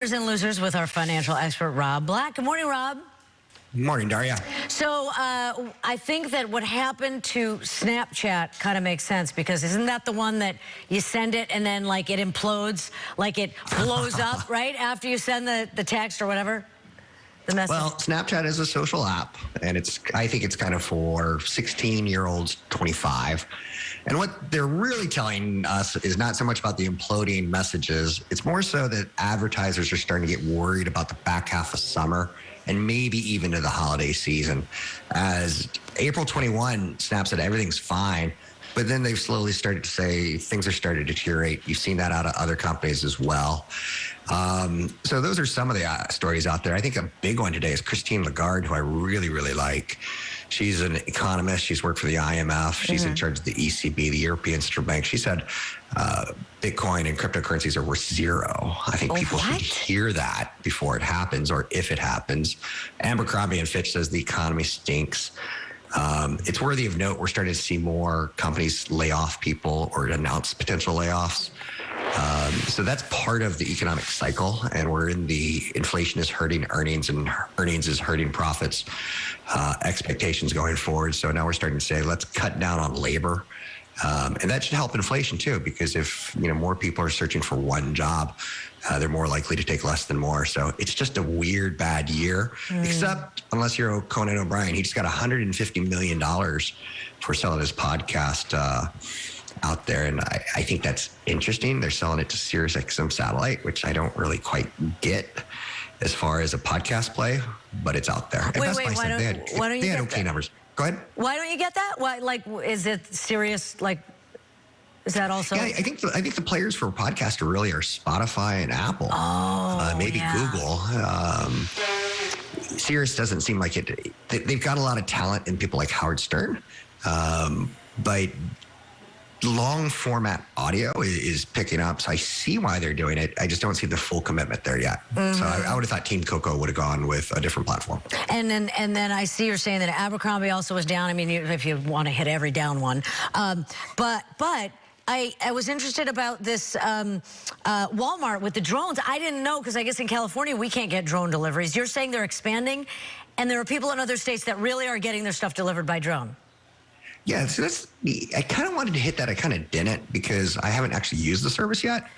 Winners and losers with our financial expert, Rob Black. Good morning, Rob. Morning, Daria. So I think that what happened to Snapchat kind of makes sense, because isn't that the one that you send it and then like it implodes, like it blows up right after you send the text or whatever? The message. Well, Snapchat is a social app, and I think it's kind of for 16-year-olds, 25. And what they're really telling us is not so much about the imploding messages. It's more so that advertisers are starting to get worried about the back half of summer and maybe even to the holiday season. As April 21, Snap said everything's fine, but then they've slowly started to say things are starting to deteriorate. You've seen that out of other companies as well. So those are some of the stories out there. I think a big one today is Christine Lagarde, who I really, really like. She's an economist. She's worked for the IMF. She's in charge of the ECB, the European Central Bank. She said Bitcoin and cryptocurrencies are worth zero. I think people should hear that before it happens or if it happens. Abercrombie and Fitch says the economy stinks. It's worthy of note, we're starting to see more companies lay off people or announce potential layoffs. So that's part of the economic cycle, and we're in the inflation is hurting earnings and earnings is hurting profits, expectations going forward. So now we're starting to say, let's cut down on labor. And that should help inflation too, because if more people are searching for one job, they're more likely to take less than more. So it's just a weird, bad year, except unless you're Conan O'Brien. He just got $150 million for selling his podcast out there. And I think that's interesting. They're selling it to SiriusXM satellite, which I don't really quite get as far as a podcast play, but it's out there. Wait, why don't you they had get okay that? numbers. Go ahead. Why don't you get that? Why, like, is it serious? Like, is that also? Yeah, I think the players for podcast really are Spotify and Apple. Oh, maybe Google. Sirius doesn't seem like it. They've got a lot of talent in people like Howard Stern, but long format audio is picking up. So I see why they're doing it. I just don't see the full commitment there yet. So I would have thought Team Coco would have gone with a different platform. And then I see you're saying that Abercrombie also was down. I mean, if you want to hit every down one, but I was interested about this Walmart with the drones. I didn't know, because I guess in California we can't get drone deliveries. You're saying they're expanding, and there are people in other states that really are getting their stuff delivered by drone. Yeah, so I kind of wanted to hit that. I kind of didn't, because I haven't actually used the service yet.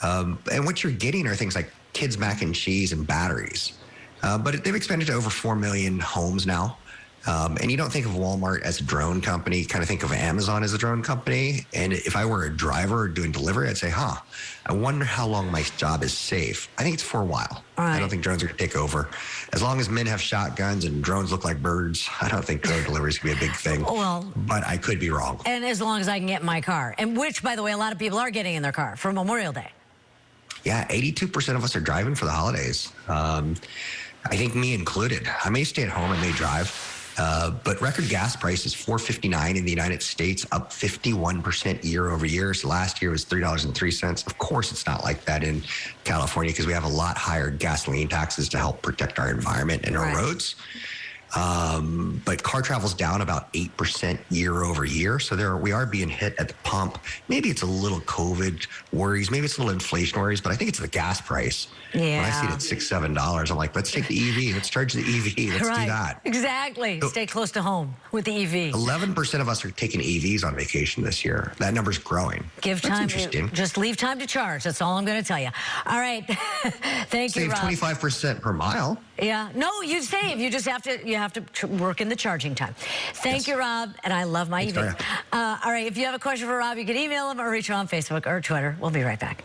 And what you're getting are things like kids' mac and cheese and batteries. But they've expanded to over 4 million homes now. And you don't think of Walmart as a drone company, you kind of think of Amazon as a drone company. And if I were a driver doing delivery, I'd say, I wonder how long my job is safe. I think it's for a while. I don't think drones are going to take over. As long as men have shotguns and drones look like birds, I don't think drone deliveries can be a big thing. Well, but I could be wrong. And as long as I can get in my car, and which, by the way, a lot of people are getting in their car for Memorial Day. Yeah, 82% of us are driving for the holidays. I think me included. I may stay at home, I may drive. But record gas price is $4.59 in the United States, up 51% year over year. So last year was $3.03. Of course, it's not like that in California, because we have a lot higher gasoline taxes to help protect our environment and our roads. But car travel's down about 8% year over year. So we are being hit at the pump. Maybe it's a little COVID worries. Maybe it's a little inflation worries, but I think it's the gas price. Yeah. When I see it at $6, $7, I'm like, let's take the EV. Let's charge the EV. Let's do that. Exactly. So, stay close to home with the EV. 11% of us are taking EVs on vacation this year. That number's growing. Give time. Just leave time to charge. That's all I'm going to tell you. All right. Thank you, Rob. Save 25% per mile. Yeah. No, you save. You just have to work in the charging time. Thank you, Rob. And I love my EV. All right. If you have a question for Rob, you can email him or reach him on Facebook or Twitter. We'll be right back.